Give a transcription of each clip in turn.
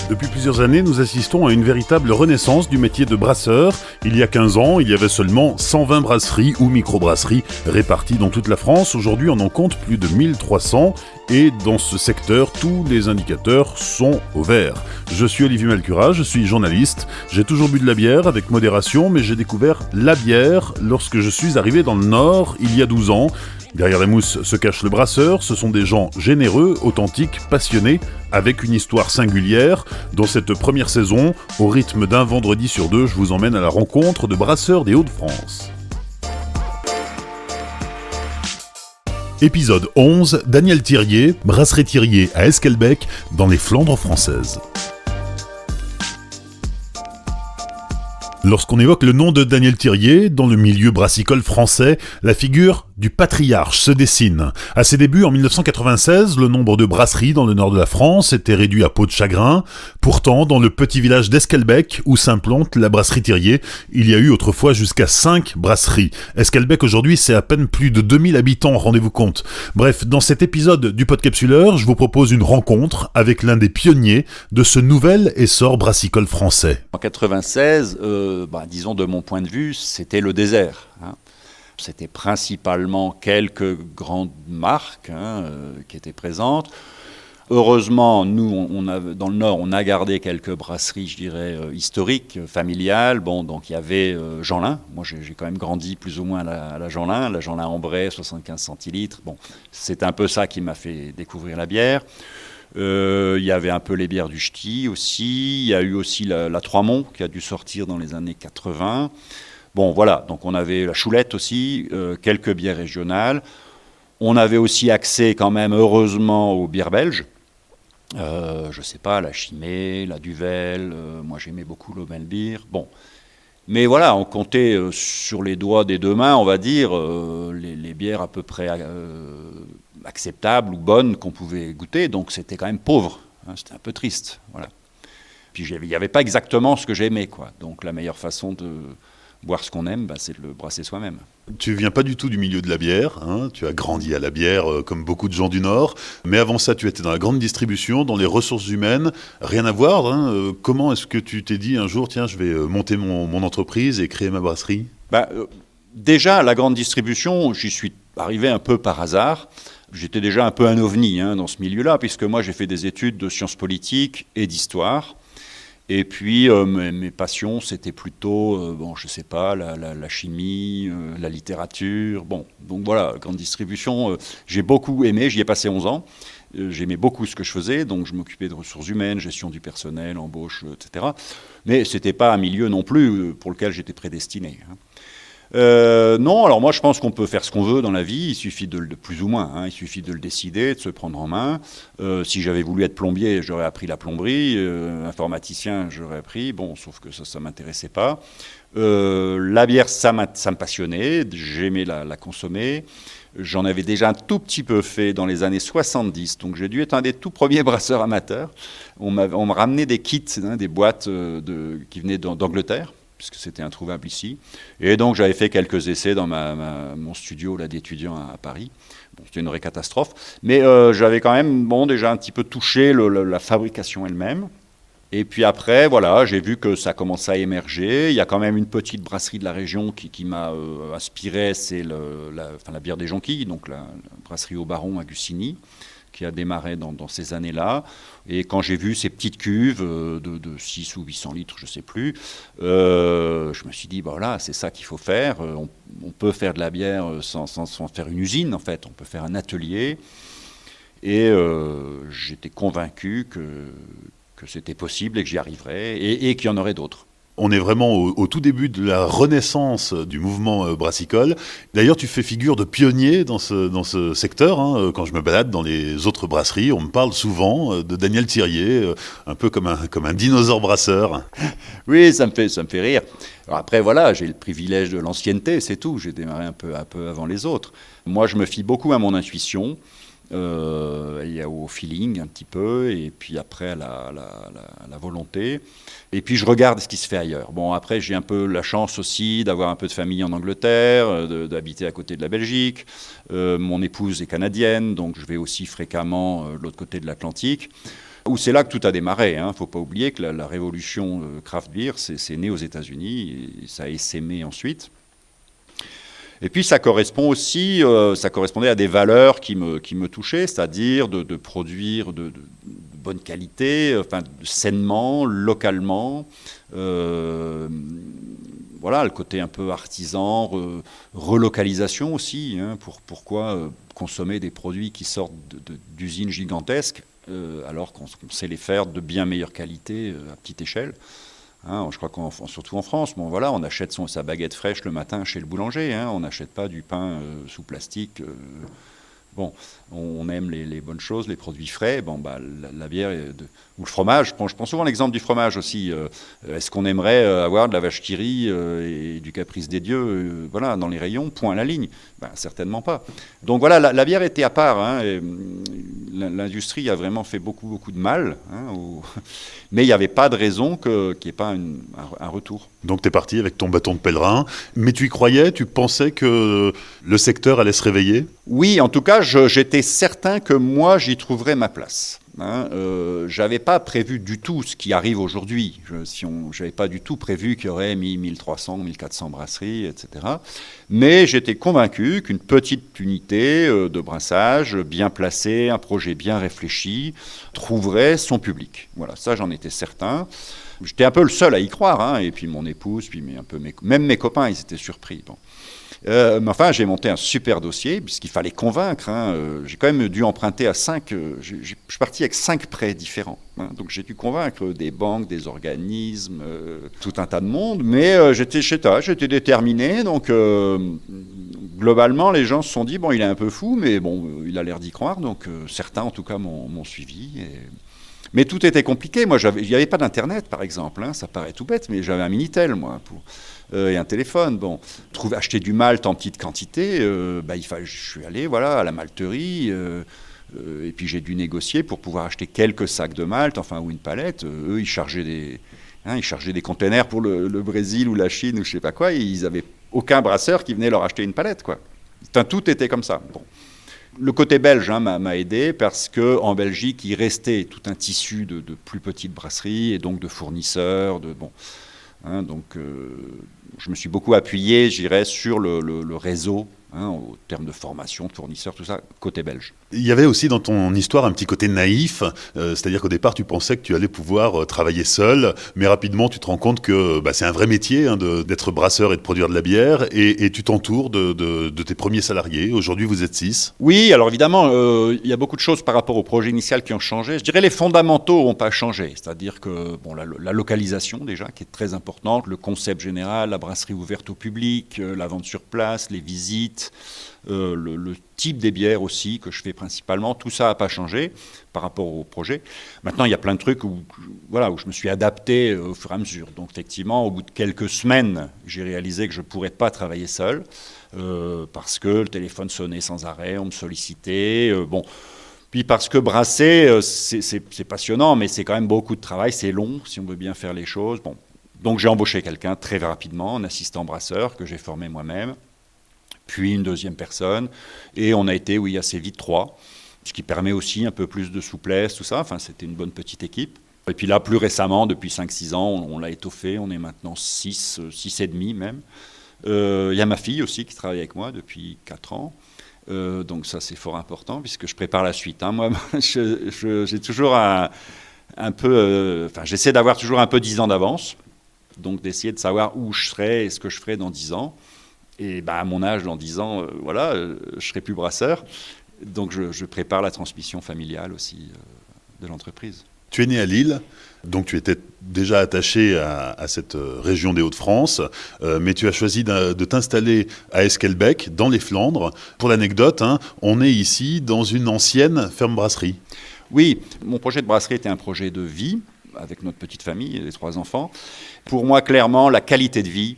Depuis plusieurs années, nous assistons à une véritable renaissance du métier de brasseur. Il y a 15 ans, il y avait seulement 120 brasseries ou microbrasseries réparties dans toute la France. Aujourd'hui, on en compte plus de 1300 et dans ce secteur, tous les indicateurs sont au vert. Je suis Olivier Malcura, je suis journaliste. J'ai toujours bu de la bière avec modération, mais j'ai découvert la bière lorsque je suis arrivé dans le Nord il y a 12 ans. Derrière la mousse se cache le brasseur, ce sont des gens généreux, authentiques, passionnés, avec une histoire singulière. Dans cette première saison, au rythme d'un vendredi sur deux, je vous emmène à la rencontre de brasseurs des Hauts-de-France. Épisode 11, Daniel Thirier, brasserie Thirier à Esquelbecq, dans les Flandres françaises. Lorsqu'on évoque le nom de Daniel Thirier, dans le milieu brassicole français, la figure du patriarche se dessine. À ses débuts, en 1996, le nombre de brasseries dans le nord de la France était réduit à peau de chagrin. Pourtant, dans le petit village d'Esquelbecq, où s'implante la brasserie Thirier, il y a eu autrefois jusqu'à 5 brasseries. Esquelbecq, aujourd'hui, c'est à peine plus de 2000 habitants, rendez-vous compte. Bref, dans cet épisode du Podcapsuleur, je vous propose une rencontre avec l'un des pionniers de ce nouvel essor brassicole français. En 96, disons de mon point de vue, c'était le désert. C'était principalement quelques grandes marques qui éta't présentes. Heureusement, nous, dans le Nord, on a gardé quelques brasseries, je dirais, historiques, familiales. Donc il y avait Jeanlin. Moi, j'ai quand même grandi plus ou moins à la Jeanlin Ambray, 75 centilitres. C'est un peu ça qui m'a fait découvrir la bière. Il y avait un peu les bières du Ch'ti aussi. Il y a eu aussi la Trois-Monts qui a dû sortir dans les années 80. Donc on avait la Choulette aussi, quelques bières régionales. On avait aussi accès quand même, heureusement, aux bières belges. La Chimay, la Duvel. Moi, j'aimais beaucoup l'Omelbier. Mais voilà, on comptait sur les doigts des deux mains, on va dire, les bières à peu près acceptables ou bonnes qu'on pouvait goûter. Donc c'était quand même pauvre, c'était un peu triste. Voilà. Puis il n'y avait pas exactement ce que j'aimais, quoi. Donc la meilleure façon de boire ce qu'on aime, c'est de le brasser soi-même. Tu viens pas du tout du milieu de la bière, tu as grandi à la bière comme beaucoup de gens du Nord, mais avant ça tu étais dans la grande distribution, dans les ressources humaines, rien à voir. Comment est-ce que tu t'es dit un jour, tiens, je vais monter mon entreprise et créer ma brasserie ? Déjà, la grande distribution, j'y suis arrivé un peu par hasard. J'étais déjà un peu un ovni dans ce milieu-là, puisque moi j'ai fait des études de sciences politiques et d'histoire. Et puis, mes passions, c'était plutôt, la chimie, la littérature. Donc voilà, grande distribution, j'ai beaucoup aimé, j'y ai passé 11 ans. J'aimais beaucoup ce que je faisais, donc je m'occupais de ressources humaines, gestion du personnel, embauche, etc. Mais ce n'était pas un milieu non plus pour lequel j'étais prédestiné. Non, alors moi je pense qu'on peut faire ce qu'on veut dans la vie, il suffit de plus ou moins, il suffit de le décider, de se prendre en main. Si j'avais voulu être plombier, j'aurais appris la plomberie, informaticien, j'aurais appris, sauf que ça ne m'intéressait pas. La bière, ça me passionnait, j'aimais la consommer. J'en avais déjà un tout petit peu fait dans les années 70, donc j'ai dû être un des tout premiers brasseurs amateurs. On me ramenait des kits, des boîtes qui venaient d'Angleterre, puisque c'était introuvable ici. Et donc, j'avais fait quelques essais dans mon studio d'étudiant à Paris. C'était une vraie catastrophe. Mais j'avais quand même déjà un petit peu touché la fabrication elle-même. Et puis après, voilà, j'ai vu que ça commençait à émerger. Il y a quand même une petite brasserie de la région qui m'a inspiré, c'est la bière des Jonquilles, donc la brasserie au Baron à Gussigny, qui a démarré dans ces années-là. Et quand j'ai vu ces petites cuves de 6 ou 800 litres, je ne sais plus, je me suis dit, c'est ça qu'il faut faire. On peut faire de la bière sans faire une usine, en fait. On peut faire un atelier. Et j'étais convaincu que c'était possible et que j'y arriverais et qu'il y en aurait d'autres. On est vraiment au tout début de la renaissance du mouvement brassicole. D'ailleurs, tu fais figure de pionnier dans ce secteur. Quand je me balade dans les autres brasseries, on me parle souvent de Daniel Thirier, un peu comme un dinosaure brasseur. Oui, ça me fait rire. Alors après, voilà, j'ai le privilège de l'ancienneté, c'est tout. J'ai démarré un peu avant les autres. Moi, je me fie beaucoup à mon intuition. Au feeling un petit peu, et puis après à la volonté. Et puis je regarde ce qui se fait ailleurs. Après j'ai un peu la chance aussi d'avoir un peu de famille en Angleterre, d'habiter à côté de la Belgique. Mon épouse est canadienne, donc je vais aussi fréquemment de l'autre côté de l'Atlantique. où c'est là que tout a démarré. Il ne faut pas oublier que la révolution craft beer, c'est né aux États-Unis et ça a essaimé ensuite. Et puis ça correspond aussi, ça correspondait à des valeurs qui me touchaient, c'est-à-dire de produire de bonne qualité, enfin sainement, localement. Voilà, le côté un peu artisan, relocalisation aussi. Pourquoi consommer des produits qui sortent d'usines gigantesques alors qu'on sait les faire de bien meilleure qualité à petite échelle. Je crois surtout en France, voilà, on achète sa baguette fraîche le matin chez le boulanger. On n'achète pas du pain sous plastique. On aime les bonnes choses, les produits frais. La bière ou le fromage. Je prends souvent l'exemple du fromage aussi. Est-ce qu'on aimerait avoir de la vache qui rit et du caprice des dieux voilà, dans les rayons, point à la ligne? Certainement pas. Donc voilà, la bière était à part. Et l'industrie a vraiment fait beaucoup de mal. Mais il n'y avait pas de raison qu'il n'y ait pas un retour. Donc tu es parti avec ton bâton de pèlerin. Mais tu y croyais? Tu pensais que le secteur allait se réveiller? Oui, en tout cas, j'étais certain que moi, j'y trouverais ma place. J'avais pas prévu du tout ce qui arrive aujourd'hui. J'avais pas du tout prévu qu'il y aurait 1300, 1400 brasseries, etc. Mais j'étais convaincu qu'une petite unité de brassage bien placée, un projet bien réfléchi, trouverait son public. Voilà, ça j'en étais certain. J'étais un peu le seul à y croire, et puis mon épouse, puis même mes copains, ils étaient surpris. Mais enfin, j'ai monté un super dossier, puisqu'il fallait convaincre. J'ai quand même dû emprunter à 5... je suis parti avec 5 prêts différents. Donc j'ai dû convaincre des banques, des organismes, tout un tas de monde. Mais j'étais déterminé. Donc globalement, les gens se sont dit, il est un peu fou, mais il a l'air d'y croire. Donc certains, en tout cas, m'ont suivi. Mais tout était compliqué. Moi, il n'y avait pas d'Internet, par exemple. Ça paraît tout bête, mais j'avais un Minitel, moi, et un téléphone. Acheter du malt en petite quantité, je suis allé à la malterie, et puis j'ai dû négocier pour pouvoir acheter quelques sacs de malt, ou une palette. Eux, ils chargeaient des containers pour le Brésil ou la Chine ou je sais pas quoi, et ils n'avaient aucun brasseur qui venait leur acheter une palette, quoi. Tout était comme ça. Le côté belge m'a aidé parce qu'en Belgique, il restait tout un tissu de plus petites brasseries et donc de fournisseurs. Je me suis beaucoup appuyé, je dirais, sur le réseau, au terme de formation, de fournisseurs, tout ça, côté belge. Il y avait aussi dans ton histoire un petit côté naïf, c'est-à-dire qu'au départ tu pensais que tu allais pouvoir travailler seul, mais rapidement tu te rends compte que c'est un vrai métier d'être brasseur et de produire de la bière, et tu t'entoures de tes premiers salariés. Aujourd'hui vous êtes 6. Oui, alors évidemment, il y a beaucoup de choses par rapport au projet initial qui ont changé. Je dirais les fondamentaux n'ont pas changé, c'est-à-dire que la localisation déjà, qui est très importante, le concept général, la brasserie ouverte au public, la vente sur place, les visites, le type des bières aussi que je fais principalement, tout ça n'a pas changé par rapport au projet. Maintenant, il y a plein de trucs où je me suis adapté au fur et à mesure. Donc effectivement, au bout de quelques semaines, j'ai réalisé que je ne pourrais pas travailler seul parce que le téléphone sonnait sans arrêt, on me sollicitait. Puis parce que brasser, c'est passionnant, mais c'est quand même beaucoup de travail, c'est long si on veut bien faire les choses. Donc j'ai embauché quelqu'un très rapidement, un assistant brasseur que j'ai formé moi-même, puis une deuxième personne, et on a été, assez vite 3, ce qui permet aussi un peu plus de souplesse, tout ça. C'était une bonne petite équipe. Et puis là, plus récemment, depuis 5-6 ans, on l'a étoffé, on est maintenant 6 et demi même. Il y a ma fille aussi qui travaille avec moi depuis 4 ans. Donc ça, c'est fort important, puisque je prépare la suite. Moi, j'ai toujours un peu... j'essaie d'avoir toujours un peu 10 ans d'avance, donc d'essayer de savoir où je serai et ce que je ferai dans 10 ans. Et à mon âge, dans 10 ans, je ne serai plus brasseur. Donc je prépare la transmission familiale aussi de l'entreprise. Tu es né à Lille, donc tu étais déjà attaché à cette région des Hauts-de-France, mais tu as choisi de t'installer à Esquelbecq, dans les Flandres. Pour l'anecdote, on est ici dans une ancienne ferme-brasserie. Oui, mon projet de brasserie était un projet de vie, avec notre petite famille, les 3 enfants. Pour moi, clairement, la qualité de vie,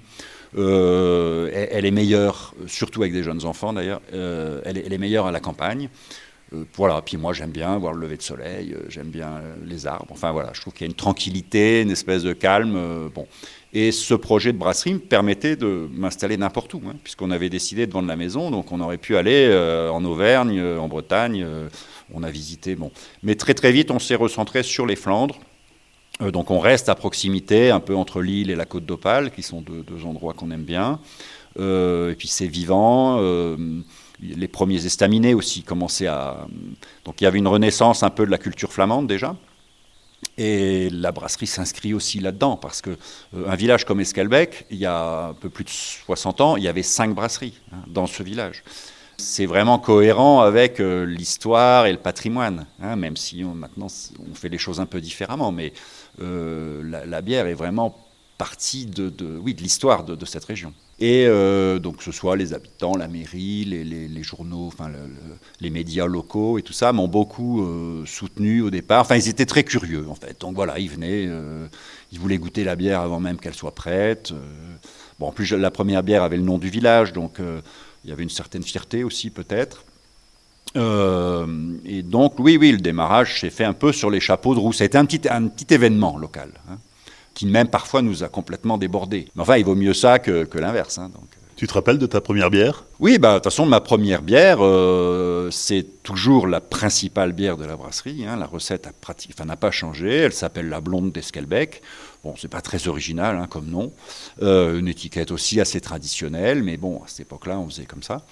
elle est meilleure, surtout avec des jeunes enfants d'ailleurs, elle est meilleure à la campagne. Voilà, puis moi j'aime bien voir le lever de soleil, j'aime bien les arbres, enfin voilà, je trouve qu'il y a une tranquillité, une espèce de calme, bon. Et ce projet de brasserie me permettait de m'installer n'importe où, hein, puisqu'on avait décidé de vendre la maison, donc on aurait pu aller en Auvergne, en Bretagne, on a visité, bon. Mais très très vite on s'est recentré sur les Flandres, donc on reste à proximité, un peu entre l'île et la Côte d'Opale, qui sont deux endroits qu'on aime bien, et puis c'est vivant, les premiers estaminets aussi commençaient à... Donc il y avait une renaissance un peu de la culture flamande déjà. Et la brasserie s'inscrit aussi là-dedans, parce qu'un village comme Esquelbecq, il y a un peu plus de 60 ans, il y avait 5 brasseries dans ce village. C'est vraiment cohérent avec l'histoire et le patrimoine, même si maintenant on fait les choses un peu différemment, mais la bière est vraiment partie de l'histoire de cette région. Et donc que ce soit les habitants, la mairie, les journaux, enfin les médias locaux et tout ça m'ont beaucoup soutenu au départ. Enfin, ils étaient très curieux en fait. Donc voilà, ils venaient, ils voulaient goûter la bière avant même qu'elle soit prête. Bon, en plus la première bière avait le nom du village, donc il y avait une certaine fierté aussi peut-être. Et donc oui, le démarrage s'est fait un peu sur les chapeaux de roue. Ça a été un petit événement local, qui même parfois nous a complètement débordés. Mais enfin, il vaut mieux ça que l'inverse. Donc. Tu te rappelles de ta première bière ? Oui, de toute façon, ma première bière, c'est toujours la principale bière de la brasserie. La recette n'a pas changé. Elle s'appelle la blonde d'Esquelbecq. Bon, c'est pas très original comme nom. Une étiquette aussi assez traditionnelle, mais bon, à cette époque-là, on faisait comme ça.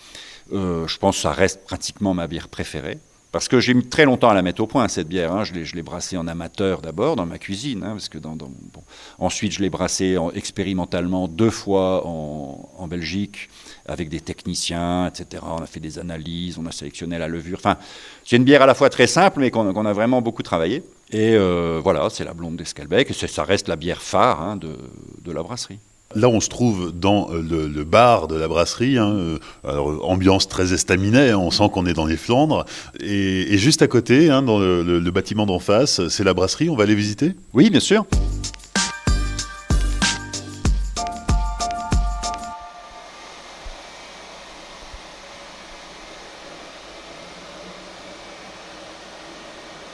Je pense que ça reste pratiquement ma bière préférée. Parce que j'ai mis très longtemps à la mettre au point, cette bière. Je l'ai brassée en amateur d'abord, dans ma cuisine. Parce que Ensuite, je l'ai brassée expérimentalement 2 fois en Belgique, avec des techniciens, etc. On a fait des analyses, on a sélectionné la levure. Enfin, c'est une bière à la fois très simple, mais qu'on a vraiment beaucoup travaillé. Et voilà, c'est la blonde d'Esquelbecq. Et ça reste la bière phare de la brasserie. Là, on se trouve dans le bar de la brasserie, alors, ambiance très estaminet, on sent qu'on est dans les Flandres. Et juste à côté, dans le bâtiment d'en face, c'est la brasserie, on va aller visiter ? Oui, bien sûr.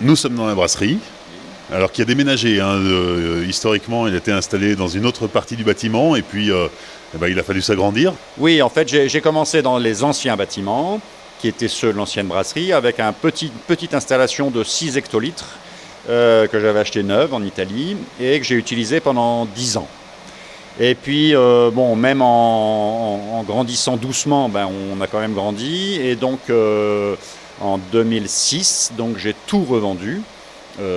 Nous sommes dans la brasserie. Alors qui a déménagé, historiquement il a été installé dans une autre partie du bâtiment et puis il a fallu s'agrandir. Oui, en fait j'ai commencé dans les anciens bâtiments, qui étaient ceux de l'ancienne brasserie, avec une petite installation de 6 hectolitres que j'avais acheté neuve en Italie et que j'ai utilisé pendant 10 ans. Et puis même en grandissant doucement, on a quand même grandi et donc en 2006, donc j'ai tout revendu.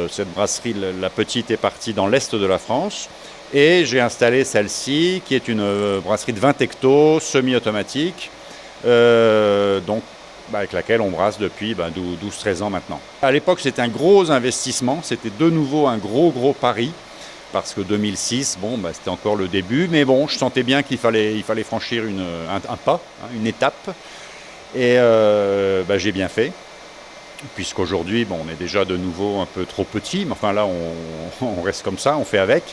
Cette brasserie, la petite, est partie dans l'est de la France et j'ai installé celle-ci qui est une brasserie de 20 hectos semi-automatique avec laquelle on brasse depuis 12-13 ans maintenant. À l'époque c'était un gros investissement, c'était de nouveau un gros pari parce que 2006, c'était encore le début, mais je sentais bien qu'il fallait franchir un pas, une étape et j'ai bien fait. Puisqu'aujourd'hui, on est déjà de nouveau un peu trop petit, mais enfin là, on reste comme ça, on fait avec.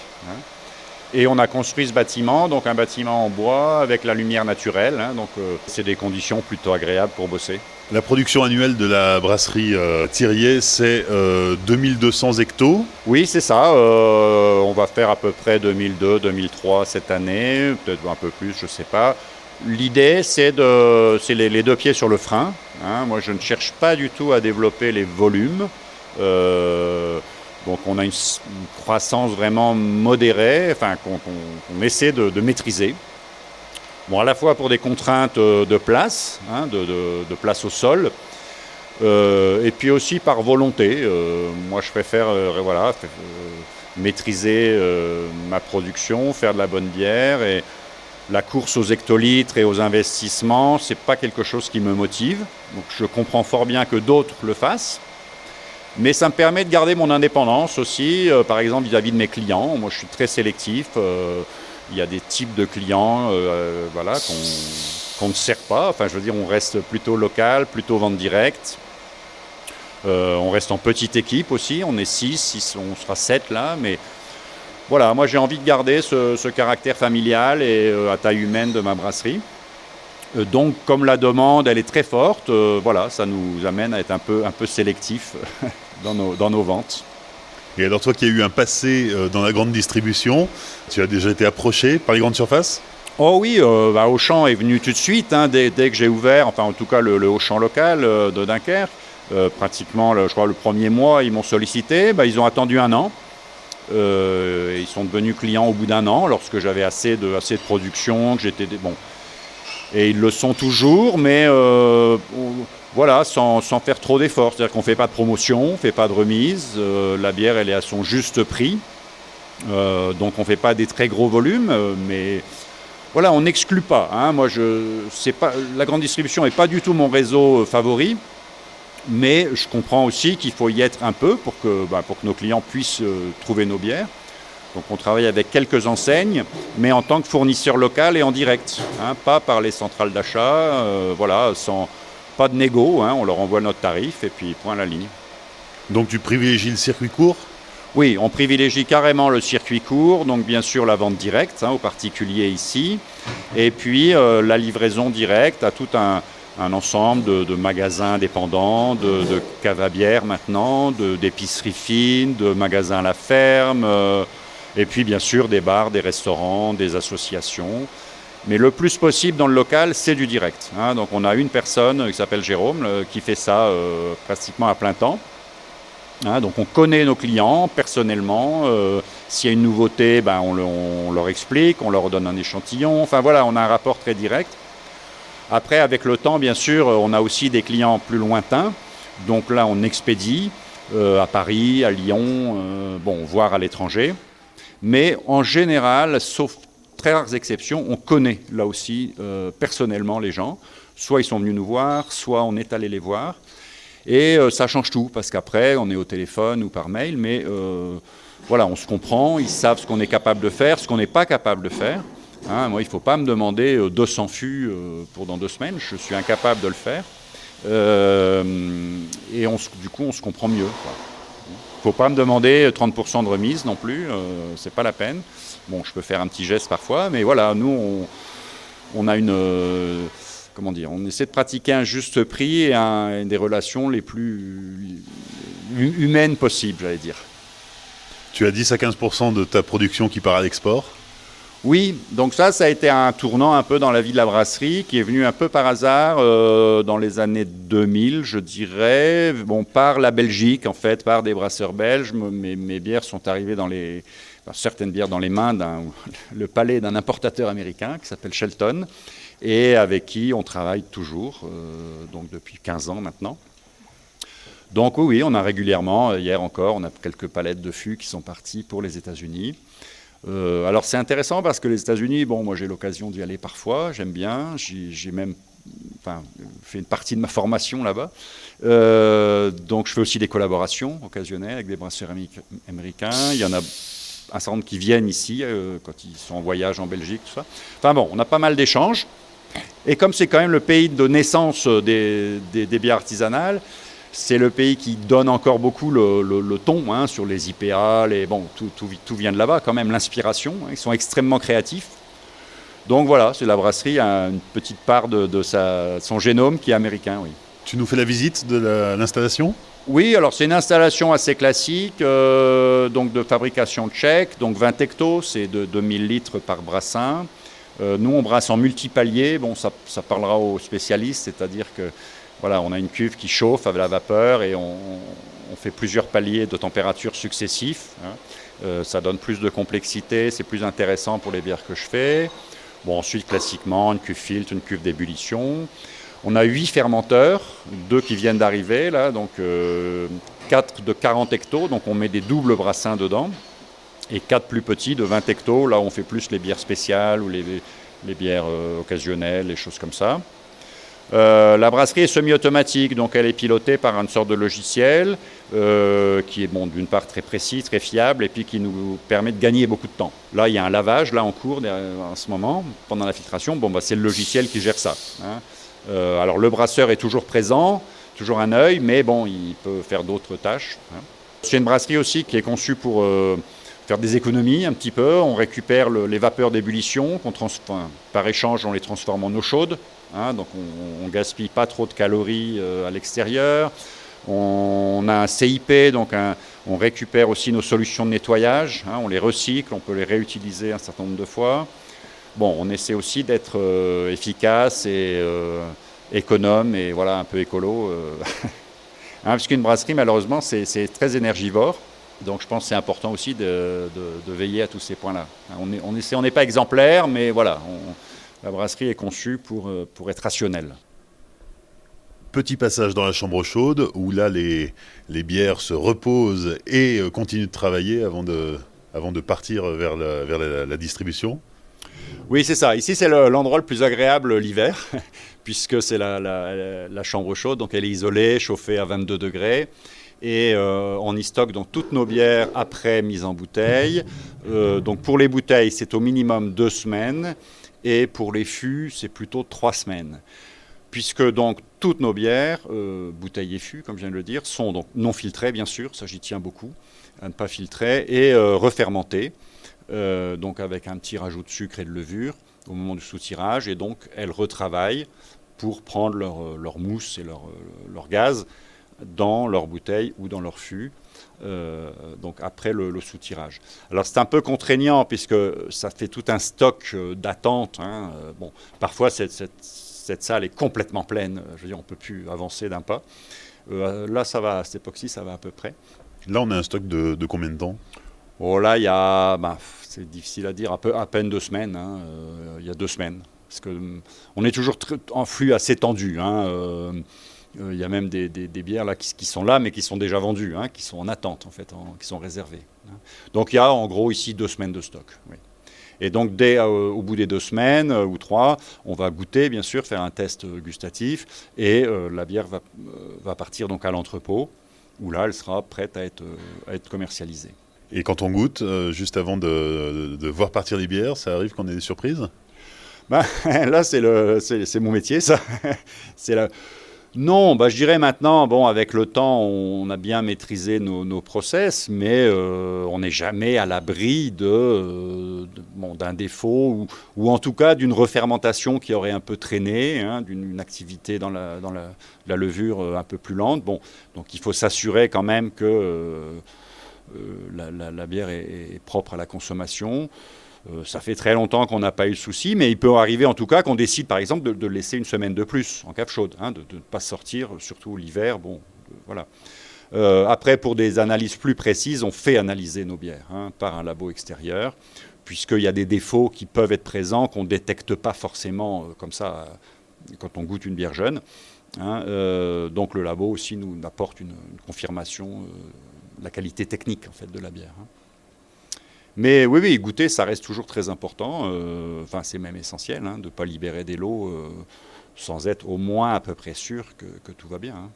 Et on a construit ce bâtiment, donc un bâtiment en bois avec la lumière naturelle, donc c'est des conditions plutôt agréables pour bosser. La production annuelle de la brasserie Thiriet, c'est 2200 hectos. Oui, c'est ça. On va faire à peu près 2002-2003 cette année, peut-être un peu plus, je ne sais pas. L'idée, c'est les 2 pieds sur le frein. Moi, je ne cherche pas du tout à développer les volumes. Donc, on a une croissance vraiment modérée, qu'on essaie de maîtriser. À la fois pour des contraintes de place, de place au sol, et puis aussi par volonté. Moi, je préfère maîtriser ma production, faire de la bonne bière et la course aux hectolitres et aux investissements, ce n'est pas quelque chose qui me motive. Donc je comprends fort bien que d'autres le fassent. Mais ça me permet de garder mon indépendance aussi, par exemple vis-à-vis de mes clients. Moi, je suis très sélectif. Il y a des types de clients qu'on ne sert pas. Enfin, je veux dire, on reste plutôt local, plutôt vente directe. On reste en petite équipe aussi. On est 6, on sera 7 là, mais... Voilà, moi j'ai envie de garder ce caractère familial et à taille humaine de ma brasserie. Donc, comme la demande, elle est très forte, voilà, ça nous amène à être un peu sélectif dans nos ventes. Et alors toi qui as eu un passé dans la grande distribution, tu as déjà été approché par les grandes surfaces ? Oh oui, Auchan est venu tout de suite, hein, dès que j'ai ouvert, enfin en tout cas le Auchan local de Dunkerque. Pratiquement, je crois, le premier mois, ils m'ont sollicité. Ils ont attendu 1 an. Ils sont devenus clients au bout d'1 an, lorsque j'avais assez de production, que j'étais bon. Et ils le sont toujours, mais voilà, sans faire trop d'efforts. C'est-à-dire qu'on ne fait pas de promotion, on ne fait pas de remise. La bière, elle est à son juste prix. Donc on ne fait pas des très gros volumes, mais voilà, on n'exclut pas. Hein. Moi, la grande distribution n'est pas du tout mon réseau favori. Mais je comprends aussi qu'il faut y être un peu pour que nos clients puissent trouver nos bières. Donc on travaille avec quelques enseignes, mais en tant que fournisseur local et en direct, hein, pas par les centrales d'achat, voilà, pas de négo, hein, on leur envoie notre tarif et puis point à la ligne. Donc tu privilégies le circuit court ? Oui, on privilégie carrément le circuit court, donc bien sûr la vente directe, hein, aux particuliers ici, et puis la livraison directe à tout un ensemble de magasins indépendants, de caves à bière maintenant, d'épiceries fines, de magasins à la ferme, et puis bien sûr des bars, des restaurants, des associations. Mais le plus possible dans le local, c'est du direct. Hein. Donc on a une personne qui s'appelle Jérôme qui fait ça pratiquement à plein temps. Hein, donc on connaît nos clients personnellement. S'il y a une nouveauté, on leur explique, on leur donne un échantillon. Enfin voilà, on a un rapport très direct. Après, avec le temps, bien sûr, on a aussi des clients plus lointains. Donc là, on expédie à Paris, à Lyon, voire à l'étranger. Mais en général, sauf très rares exceptions, on connaît là aussi personnellement les gens. Soit ils sont venus nous voir, soit on est allé les voir. Et ça change tout, parce qu'après, on est au téléphone ou par mail, mais voilà, on se comprend, ils savent ce qu'on est capable de faire, ce qu'on n'est pas capable de faire. Hein, moi, il ne faut pas me demander 200 fûts pour dans 2 semaines, je suis incapable de le faire. Et du coup, on se comprend mieux. Il ne faut pas me demander 30% de remise non plus, c'est pas la peine. Bon, je peux faire un petit geste parfois, mais voilà, nous, on a on essaie de pratiquer un juste prix et des relations les plus humaines possibles, j'allais dire. Tu as 10 à 15% de ta production qui part à l'export ? Oui, donc ça a été un tournant un peu dans la vie de la brasserie qui est venu un peu par hasard dans les années 2000, je dirais, par la Belgique en fait, par des brasseurs belges. Mes bières sont arrivées certaines bières dans les mains le palais d'un importateur américain qui s'appelle Shelton et avec qui on travaille toujours, donc depuis 15 ans maintenant. Donc oui, on a régulièrement, hier encore, on a quelques palettes de fûts qui sont partis pour les États-Unis. Alors c'est intéressant parce que les États-Unis, moi j'ai l'occasion d'y aller parfois, j'aime bien, j'ai même fait une partie de ma formation là-bas. Donc je fais aussi des collaborations occasionnelles avec des brasseurs américains. Il y en a un certain nombre qui viennent ici quand ils sont en voyage en Belgique, tout ça. Enfin on a pas mal d'échanges. Et comme c'est quand même le pays de naissance des bières artisanales, c'est le pays qui donne encore beaucoup le ton sur les IPA, tout vient de là-bas quand même, l'inspiration, ils sont extrêmement créatifs. Donc voilà, c'est la brasserie a une petite part de son génome qui est américain, oui. Tu nous fais la visite de l'installation ? Oui, alors c'est une installation assez classique, donc de fabrication tchèque, donc 20 hectos, c'est de 2000 litres par brassin. Nous on brasse en multipalier, ça parlera aux spécialistes, c'est-à-dire que voilà, on a une cuve qui chauffe avec la vapeur et on fait plusieurs paliers de température successifs. Hein. Ça donne plus de complexité, c'est plus intéressant pour les bières que je fais. Ensuite, classiquement, une cuve filtre, une cuve d'ébullition. On a 8 fermenteurs, 2 qui viennent d'arriver, là, donc 4 de 40 hectos, donc on met des doubles brassins dedans, et 4 plus petits de 20 hectos, là on fait plus les bières spéciales ou les bières occasionnelles, les choses comme ça. La brasserie est semi-automatique, donc elle est pilotée par une sorte de logiciel qui est d'une part très précis, très fiable et puis qui nous permet de gagner beaucoup de temps. Là, il y a un lavage en cours en ce moment, pendant la filtration. C'est le logiciel qui gère ça. Hein. Alors le brasseur est toujours présent, toujours un œil, mais il peut faire d'autres tâches. Hein. C'est une brasserie aussi qui est conçue pour faire des économies un petit peu. On récupère les vapeurs d'ébullition, par échange on les transforme en eau chaude, hein, donc on ne gaspille pas trop de calories à l'extérieur. On a un CIP, donc on récupère aussi nos solutions de nettoyage, hein, on les recycle, on peut les réutiliser un certain nombre de fois. Bon, on essaie aussi d'être efficace et économe et voilà, un peu écolo. Hein, parce qu'une brasserie, malheureusement, c'est très énergivore. Donc je pense que c'est important aussi de veiller à tous ces points-là. On n'est pas exemplaire, mais voilà, la brasserie est conçue pour être rationnelle. Petit passage dans la chambre chaude, où là, les bières se reposent et continuent de travailler avant de partir vers la distribution. Oui, c'est ça. Ici, c'est l'endroit le plus agréable l'hiver, puisque c'est la chambre chaude, donc elle est isolée, chauffée à 22 degrés. Et on y stocke donc toutes nos bières après mise en bouteille. Donc pour les bouteilles, c'est au minimum 2 semaines. Et pour les fûts, c'est plutôt 3 semaines. Puisque donc toutes nos bières, bouteilles et fûts, comme je viens de le dire, sont donc non filtrées, bien sûr, ça j'y tiens beaucoup, à ne pas filtrer, et refermentées. Donc avec un petit rajout de sucre et de levure au moment du soutirage, et donc elles retravaillent pour prendre leur mousse et leur gaz dans leur bouteille ou dans leur fût, donc après le soutirage. Alors c'est un peu contraignant puisque ça fait tout un stock d'attente. Hein. Bon, parfois cette salle est complètement pleine, je veux dire on ne peut plus avancer d'un pas. Là ça va, à cette époque-ci ça va à peu près. Là on a un stock de combien de temps ? Oh là, il y a, c'est difficile à dire, à peine 2 semaines. Hein, il y a 2 semaines. Parce qu'on est toujours en flux assez tendu. Hein, il y a même des bières là, qui sont là, mais qui sont déjà vendues, hein, qui sont en attente, en fait, qui sont réservées. Hein. Donc il y a en gros ici 2 semaines de stock. Oui. Et donc au bout des 2 semaines ou 3, on va goûter, bien sûr, faire un test gustatif. Et la bière va partir donc à l'entrepôt, où là, elle sera prête à être commercialisée. Et quand on goûte, juste avant de voir partir les bières, ça arrive qu'on ait des surprises ? Là, c'est mon métier, ça. Non, je dirais maintenant, bon, avec le temps, on a bien maîtrisé nos process, mais on n'est jamais à l'abri d'un défaut ou en tout cas d'une refermentation qui aurait un peu traîné, hein, d'une activité dans la levure un peu plus lente. Bon, donc il faut s'assurer quand même que la bière est propre à la consommation. Ça fait très longtemps qu'on n'a pas eu de souci, mais il peut arriver en tout cas qu'on décide par exemple de laisser une semaine de plus en cave chaude, hein, de ne pas sortir, surtout l'hiver. Bon, voilà. Après, pour des analyses plus précises, on fait analyser nos bières par un labo extérieur, puisqu'il y a des défauts qui peuvent être présents, qu'on ne détecte pas forcément comme ça quand on goûte une bière jeune. Donc le labo aussi nous apporte une confirmation de la qualité technique en fait, de la bière. Mais oui, goûter, ça reste toujours très important. C'est même essentiel de ne pas libérer des lots sans être au moins à peu près sûr que tout va bien.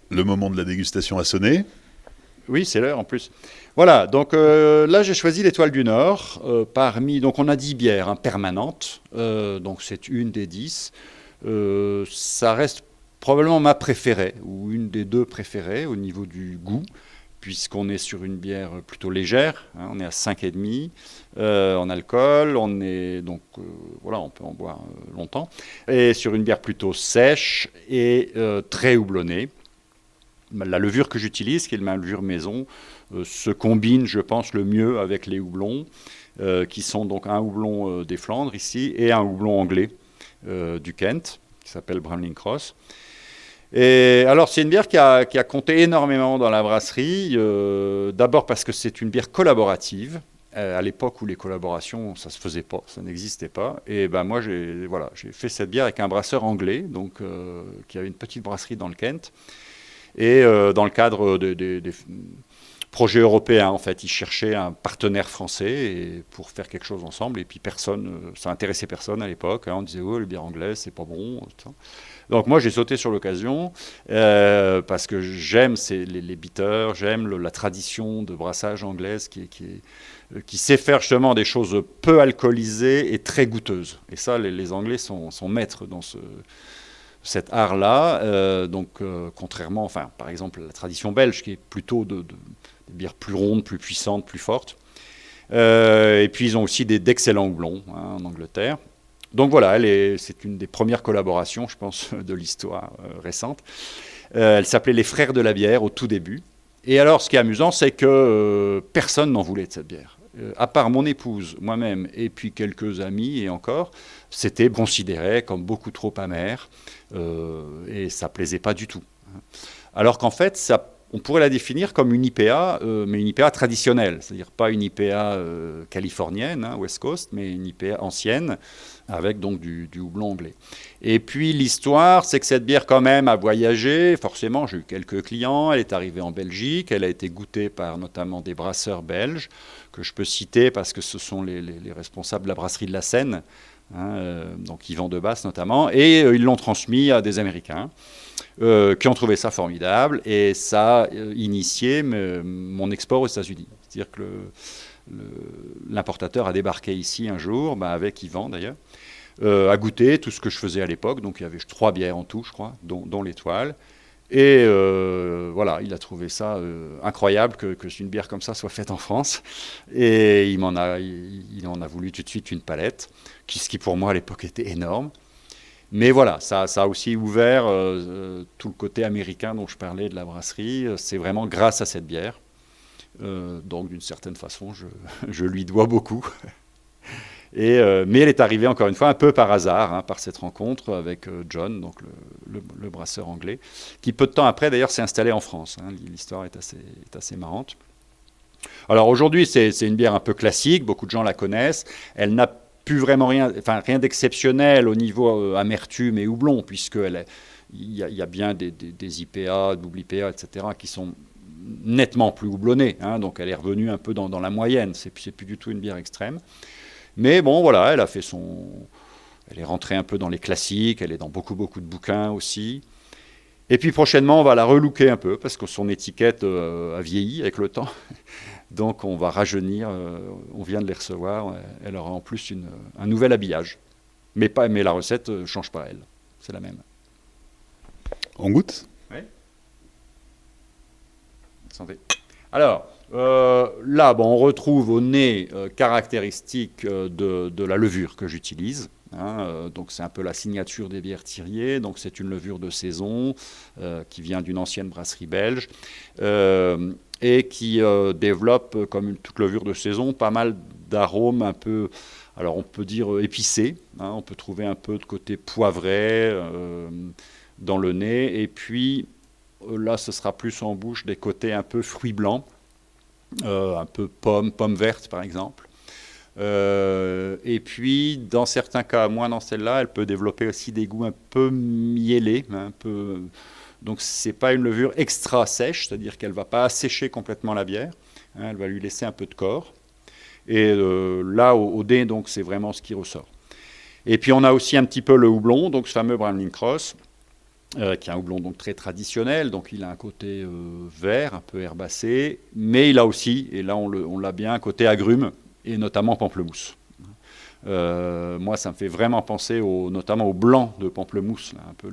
Le moment de la dégustation a sonné. Oui, c'est l'heure en plus. Voilà, donc là j'ai choisi l'Étoile du Nord donc on a 10 bières permanentes, donc c'est une des 10. Ça reste probablement ma préférée, ou une des 2 préférées au niveau du goût, puisqu'on est sur une bière plutôt légère, on est à 5,5 en alcool, on peut en boire longtemps, et sur une bière plutôt sèche et très houblonnée. La levure que j'utilise, qui est ma levure maison, se combine, je pense, le mieux avec les houblons, qui sont donc un houblon des Flandres ici et un houblon anglais du Kent, qui s'appelle Bramling Cross. Et alors, c'est une bière qui a compté énormément dans la brasserie, d'abord parce que c'est une bière collaborative, à l'époque où les collaborations, ça ne se faisait pas, ça n'existait pas. Et moi, j'ai fait cette bière avec un brasseur anglais, donc, qui avait une petite brasserie dans le Kent. Et dans le cadre projet européen, en fait. Ils cherchaient un partenaire français pour faire quelque chose ensemble. Et puis personne, ça intéressait personne à l'époque. On disait, oh, les bières anglaises, c'est pas bon. Donc moi, j'ai sauté sur l'occasion parce que j'aime les bitters, j'aime la tradition de brassage anglaise qui sait faire justement des choses peu alcoolisées et très goûteuses. Et ça, les Anglais sont maîtres dans cet art-là. Contrairement, enfin, par exemple, à la tradition belge, qui est plutôt des bières plus rondes, plus puissantes, plus fortes. Et puis, ils ont aussi d'excellents houblons en Angleterre. Donc voilà, c'est une des premières collaborations, je pense, de l'histoire récente. Elle s'appelait Les Frères de la bière au tout début. Et alors, ce qui est amusant, c'est que personne n'en voulait de cette bière. À part mon épouse, moi-même, et puis quelques amis, et encore, c'était considéré comme beaucoup trop amer, et ça ne plaisait pas du tout. Alors qu'en fait, on pourrait la définir comme une IPA, mais une IPA traditionnelle, c'est-à-dire pas une IPA californienne, West Coast, mais une IPA ancienne, avec donc du houblon anglais. Et puis l'histoire, c'est que cette bière quand même a voyagé, forcément j'ai eu quelques clients, elle est arrivée en Belgique, elle a été goûtée par notamment des brasseurs belges, que je peux citer parce que ce sont les responsables de la brasserie de la Seine, donc Yvan Debasse notamment, et ils l'ont transmis à des Américains. Qui ont trouvé ça formidable, et ça a initié mon export aux États-Unis. C'est-à-dire que l'importateur a débarqué ici un jour, avec Yvan d'ailleurs, a goûté tout ce que je faisais à l'époque, donc il y avait 3 bières en tout, je crois, dont l'Étoile. Et voilà, il a trouvé ça incroyable que une bière comme ça soit faite en France. Et il en a voulu tout de suite une palette, ce qui pour moi à l'époque était énorme. Mais voilà, ça a aussi ouvert tout le côté américain dont je parlais de la brasserie. C'est vraiment grâce à cette bière. Donc d'une certaine façon, je lui dois beaucoup. Mais elle est arrivée encore une fois un peu par hasard, par cette rencontre avec John, donc le brasseur anglais, qui peu de temps après d'ailleurs s'est installé en France. L'histoire est assez marrante. Alors aujourd'hui, c'est une bière un peu classique, beaucoup de gens la connaissent. Elle n'a plus vraiment rien d'exceptionnel au niveau amertume et houblon, puisqu'il y a bien des IPA, double IPA, etc., qui sont nettement plus houblonnés. Donc elle est revenue un peu dans la moyenne. C'est plus du tout une bière extrême. Mais bon, voilà, elle est rentrée un peu dans les classiques, elle est dans beaucoup de bouquins aussi. Et puis prochainement, on va la relooker un peu, parce que son étiquette a vieilli avec le temps. Donc on va rajeunir, on vient de les recevoir, elle aura en plus un nouvel habillage. Mais la recette ne change pas, elle, c'est la même. On goûte ? Oui. Santé. Alors, là, on retrouve au nez caractéristique de la levure que j'utilise. Donc c'est un peu la signature des bières Thirier. Donc c'est une levure de saison qui vient d'une ancienne brasserie belge et qui développe, comme toute levure de saison, pas mal d'arômes un peu, alors on peut dire épicés. On peut trouver un peu de côté poivré dans le nez. Et puis là, ce sera plus en bouche des côtés un peu fruits blancs. Un peu pomme verte par exemple. Et puis dans certains cas, moins dans celle-là, elle peut développer aussi des goûts un peu miellés, donc c'est pas une levure extra sèche, c'est-à-dire qu'elle va pas assécher complètement la bière, elle va lui laisser un peu de corps. Et là au dé, donc c'est vraiment ce qui ressort. Et puis on a aussi un petit peu le houblon, donc ce fameux Bramling Cross, qui est un houblon donc très traditionnel, donc il a un côté vert, un peu herbacé, mais il a aussi, et là on l'a bien, un côté agrume, et notamment pamplemousse. Moi, ça me fait vraiment penser notamment au blanc de pamplemousse, là, un peu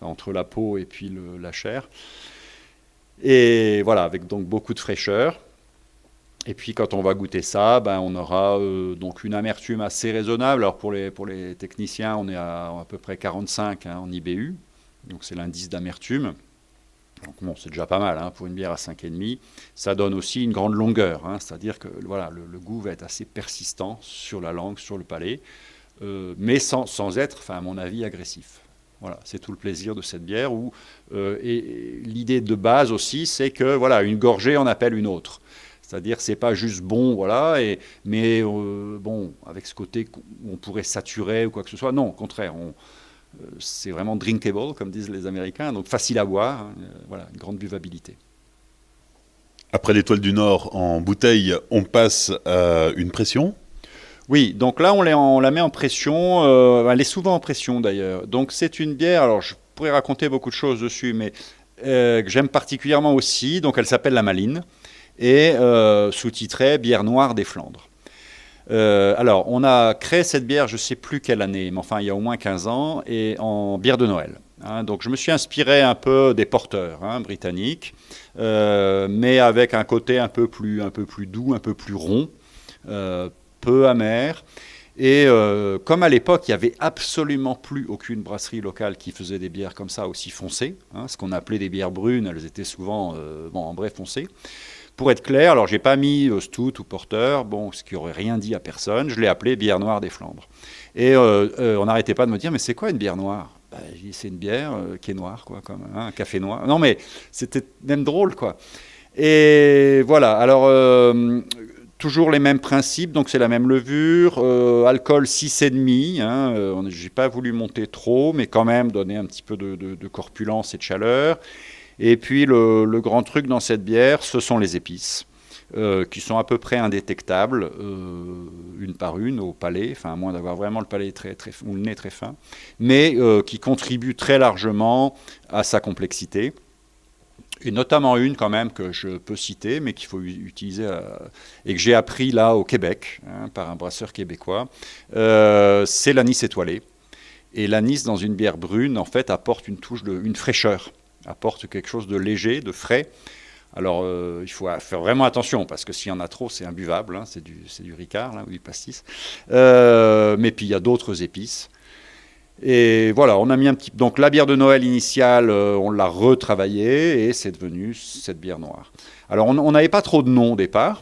entre la peau et puis la chair. Et voilà, avec donc beaucoup de fraîcheur. Et puis quand on va goûter ça, on aura donc une amertume assez raisonnable. Alors pour les techniciens, on est à peu près 45 en IBU, donc c'est l'indice d'amertume. Donc bon, c'est déjà pas mal pour une bière à 5,5. Ça donne aussi une grande longueur, c'est-à-dire que voilà, le goût va être assez persistant sur la langue, sur le palais, mais sans être, à mon avis, agressif. Voilà, c'est tout le plaisir de cette bière. Et l'idée de base aussi, c'est que voilà, une gorgée en appelle une autre. C'est-à-dire, c'est pas juste bon, voilà, mais bon, avec ce côté où on pourrait saturer ou quoi que ce soit. Non, au contraire, c'est vraiment drinkable, comme disent les Américains, donc facile à boire, voilà, une grande buvabilité. Après l'Étoile du Nord en bouteille, on passe à une pression. Oui, donc là on la met en pression, elle est souvent en pression d'ailleurs. Donc c'est une bière, alors je pourrais raconter beaucoup de choses dessus, mais que j'aime particulièrement aussi, donc elle s'appelle la Malines, et sous-titrée Bière noire des Flandres. Alors on a créé cette bière, je ne sais plus quelle année, mais enfin il y a au moins 15 ans, et en bière de Noël. Donc je me suis inspiré un peu des porteurs britanniques, mais avec un côté un peu plus doux, un peu plus rond, peu amer. Et comme à l'époque, il n'y avait absolument plus aucune brasserie locale qui faisait des bières comme ça aussi foncées, ce qu'on appelait des bières brunes, elles étaient souvent en vrai foncées. Pour être clair, alors j'ai pas mis stout ou porteur, ce qui aurait rien dit à personne, je l'ai appelé bière noire des Flandres. Et on n'arrêtait pas de me dire, mais c'est quoi une bière noire? C'est une bière qui est noire, quoi, comme un café noir. Non mais c'était même drôle, quoi. Et voilà, alors toujours les mêmes principes, donc c'est la même levure, alcool 6,5, j'ai pas voulu monter trop, mais quand même donner un petit peu de corpulence et de chaleur. Et puis le grand truc dans cette bière, ce sont les épices, qui sont à peu près indétectables, une par une au palais, enfin à moins d'avoir vraiment le palais ou le nez très fin, mais qui contribuent très largement à sa complexité. Et notamment une quand même que je peux citer, mais qu'il faut utiliser et que j'ai appris là au Québec, par un brasseur québécois, c'est l'anis étoilé. Et l'anis dans une bière brune, en fait, apporte une touche une fraîcheur, apporte quelque chose de léger, de frais. Alors, il faut faire vraiment attention, parce que s'il y en a trop, c'est imbuvable, c'est du Ricard, là, ou du pastis. Mais puis, il y a d'autres épices. Et voilà, on a mis un petit... Donc, la bière de Noël initiale, on l'a retravaillée, et c'est devenu cette bière noire. Alors, on n'avait pas trop de noms au départ.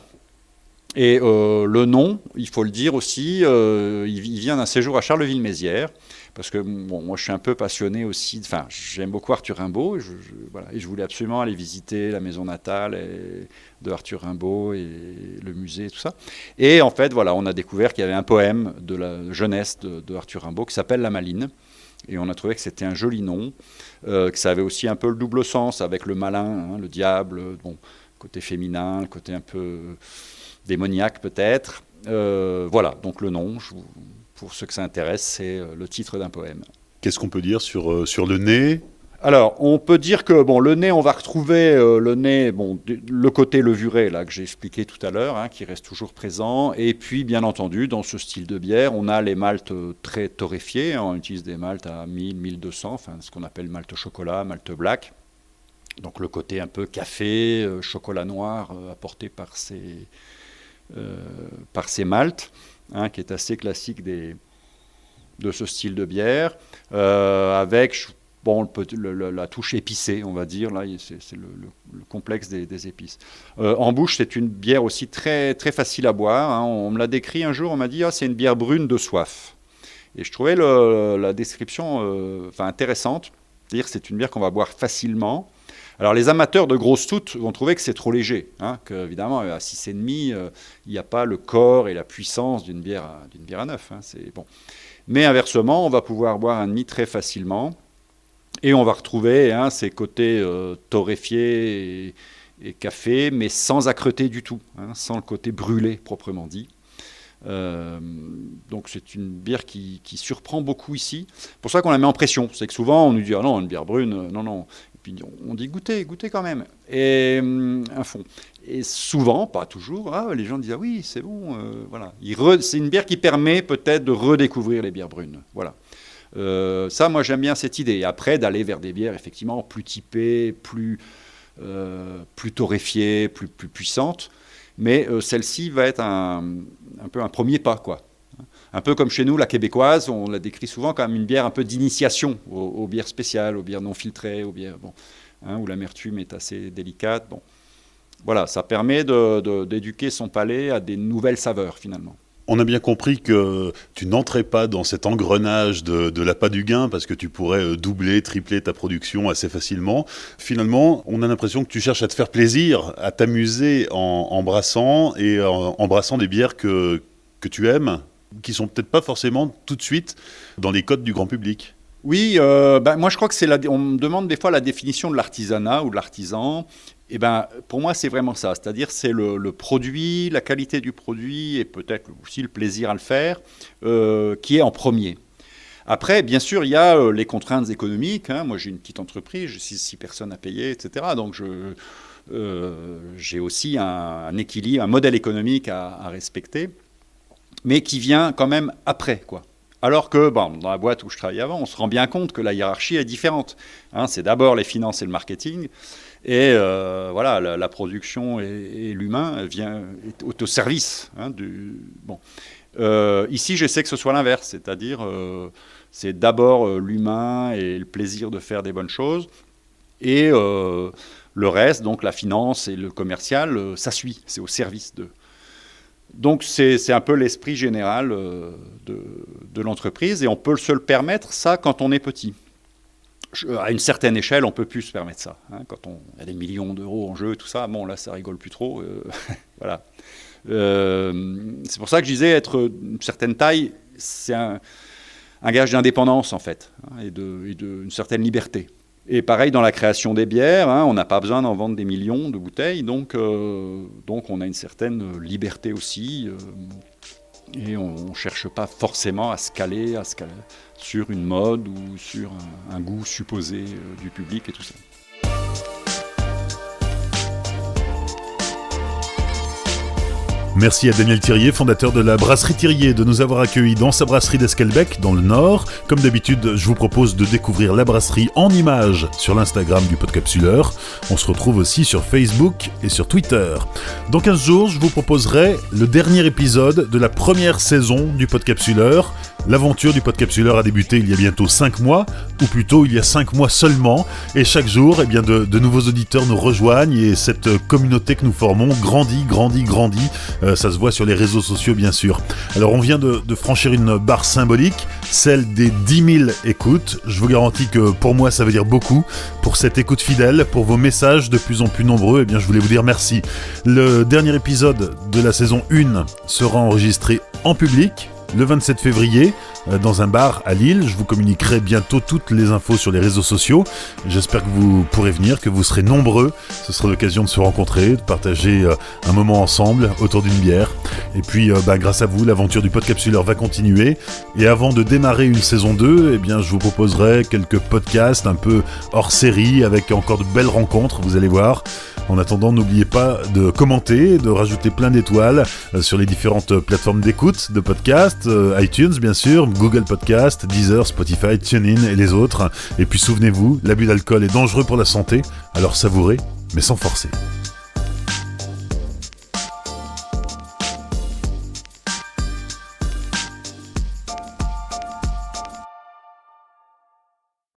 Et le nom, il faut le dire aussi, il vient d'un séjour à Charleville-Mézières, parce que moi je suis un peu passionné aussi, enfin j'aime beaucoup Arthur Rimbaud, et je voulais absolument aller visiter la maison natale de Arthur Rimbaud et le musée et tout ça. Et en fait voilà, on a découvert qu'il y avait un poème de la jeunesse de Arthur Rimbaud qui s'appelle La Maline, et on a trouvé que c'était un joli nom, que ça avait aussi un peu le double sens avec le malin, le diable, côté féminin, le côté un peu démoniaque peut-être. Voilà, donc le nom, pour ceux que ça intéresse, c'est le titre d'un poème. Qu'est-ce qu'on peut dire sur le nez? Alors, on peut dire que le nez, on va retrouver le nez, le côté levuré là que j'ai expliqué tout à l'heure, qui reste toujours présent. Et puis, bien entendu, dans ce style de bière, on a les maltes très torréfiés. On utilise des maltes à 1000, 1200, enfin ce qu'on appelle malte au chocolat, malte black. Donc le côté un peu café, chocolat noir apporté par ces maltes, qui est assez classique de ce style de bière, avec la touche épicée, on va dire. Là, c'est le complexe des épices. En bouche, c'est une bière aussi très, très facile à boire. On me l'a décrit un jour, on m'a dit c'est une bière brune de soif. Et je trouvais la description intéressante. C'est-à-dire que c'est une bière qu'on va boire facilement. Alors les amateurs de grosses stout vont trouver que c'est trop léger, qu'évidemment à 6,5, il n'y a pas le corps et la puissance d'une bière à 9. C'est bon. Mais inversement, on va pouvoir boire un demi très facilement, et on va retrouver ces côtés torréfiés et café, mais sans âcreté du tout, sans le côté brûlé proprement dit. Donc c'est une bière qui surprend beaucoup ici. C'est pour ça qu'on la met en pression. C'est que souvent on nous dit non, une bière brune, non. Puis on dit goûtez quand même. Et à fond. Et souvent, pas toujours, les gens disent oui, c'est bon. Voilà. C'est une bière qui permet peut-être de redécouvrir les bières brunes. Voilà. Ça, moi, j'aime bien cette idée. Et après, d'aller vers des bières effectivement plus typées, plus torréfiées, plus puissantes. Mais celle-ci va être un peu un premier pas, quoi. Un peu comme chez nous, la québécoise, on la décrit souvent comme une bière un peu d'initiation aux bières spéciales, aux bières non filtrées, aux bières où l'amertume est assez délicate. Voilà, ça permet d'éduquer son palais à des nouvelles saveurs finalement. On a bien compris que tu n'entrais pas dans cet engrenage de l'appât du gain parce que tu pourrais doubler, tripler ta production assez facilement. Finalement, on a l'impression que tu cherches à te faire plaisir, à t'amuser en brassant et en brassant des bières que tu aimes, qui sont peut-être pas forcément tout de suite dans les codes du grand public. Oui, moi je crois que on me demande des fois la définition de l'artisanat ou de l'artisan. Et ben, pour moi, c'est vraiment ça. C'est-à-dire, c'est le produit, la qualité du produit et peut-être aussi le plaisir à le faire qui est en premier. Après, bien sûr, il y a les contraintes économiques. Moi, j'ai une petite entreprise, j'ai 6 personnes à payer, etc. Donc, j'ai aussi un équilibre, un modèle économique à respecter, mais qui vient quand même après, quoi. Alors que dans la boîte où je travaillais avant, on se rend bien compte que la hiérarchie est différente. C'est d'abord les finances et le marketing. Et voilà, la production et l'humain est au service. Ici, j'essaie que ce soit l'inverse, c'est-à-dire c'est d'abord l'humain et le plaisir de faire des bonnes choses, et le reste, donc la finance et le commercial, ça suit, c'est au service d'eux. Donc c'est un peu l'esprit général de l'entreprise, et on peut se le permettre, ça, quand on est petit. À une certaine échelle, on ne peut plus se permettre ça. Quand il y a des millions d'euros en jeu, tout ça, bon, là, ça rigole plus trop. Voilà. C'est pour ça que je disais, être d'une certaine taille, c'est un gage d'indépendance, en fait, et d'une certaine liberté. Et pareil, dans la création des bières, on n'a pas besoin d'en vendre des millions de bouteilles, donc on a une certaine liberté aussi, et on ne cherche pas forcément à se caler sur une mode ou sur un goût supposé du public et tout ça. Merci à Daniel Thirier, fondateur de la brasserie Thirier, de nous avoir accueillis dans sa brasserie d'Esquelbec, dans le Nord. Comme d'habitude, je vous propose de découvrir la brasserie en images sur l'Instagram du Podcapsuleur. On se retrouve aussi sur Facebook et sur Twitter. Dans 15 jours, je vous proposerai le dernier épisode de la première saison du Podcapsuleur. L'aventure du Podcapsuleur a débuté il y a bientôt 5 mois, ou plutôt il y a 5 mois seulement, et chaque jour, de nouveaux auditeurs nous rejoignent, et cette communauté que nous formons grandit. Ça se voit sur les réseaux sociaux, bien sûr. Alors, on vient de franchir une barre symbolique, celle des 10 000 écoutes. Je vous garantis que pour moi, ça veut dire beaucoup. Pour cette écoute fidèle, pour vos messages de plus en plus nombreux, je voulais vous dire merci. Le dernier épisode de la saison 1 sera enregistré en public, le 27 février, dans un bar à Lille. Je vous communiquerai bientôt toutes les infos sur les réseaux sociaux. J'espère que vous pourrez venir, que vous serez nombreux. Ce sera l'occasion de se rencontrer, de partager un moment ensemble autour d'une bière. Et puis, grâce à vous, l'aventure du Podcapsuleur va continuer. Et avant de démarrer une saison 2, je vous proposerai quelques podcasts un peu hors série, avec encore de belles rencontres, vous allez voir. En attendant, n'oubliez pas de commenter, de rajouter plein d'étoiles sur les différentes plateformes d'écoute de podcasts, iTunes bien sûr, Google Podcast, Deezer, Spotify, TuneIn et les autres. Et puis souvenez-vous, l'abus d'alcool est dangereux pour la santé, alors savourez, mais sans forcer.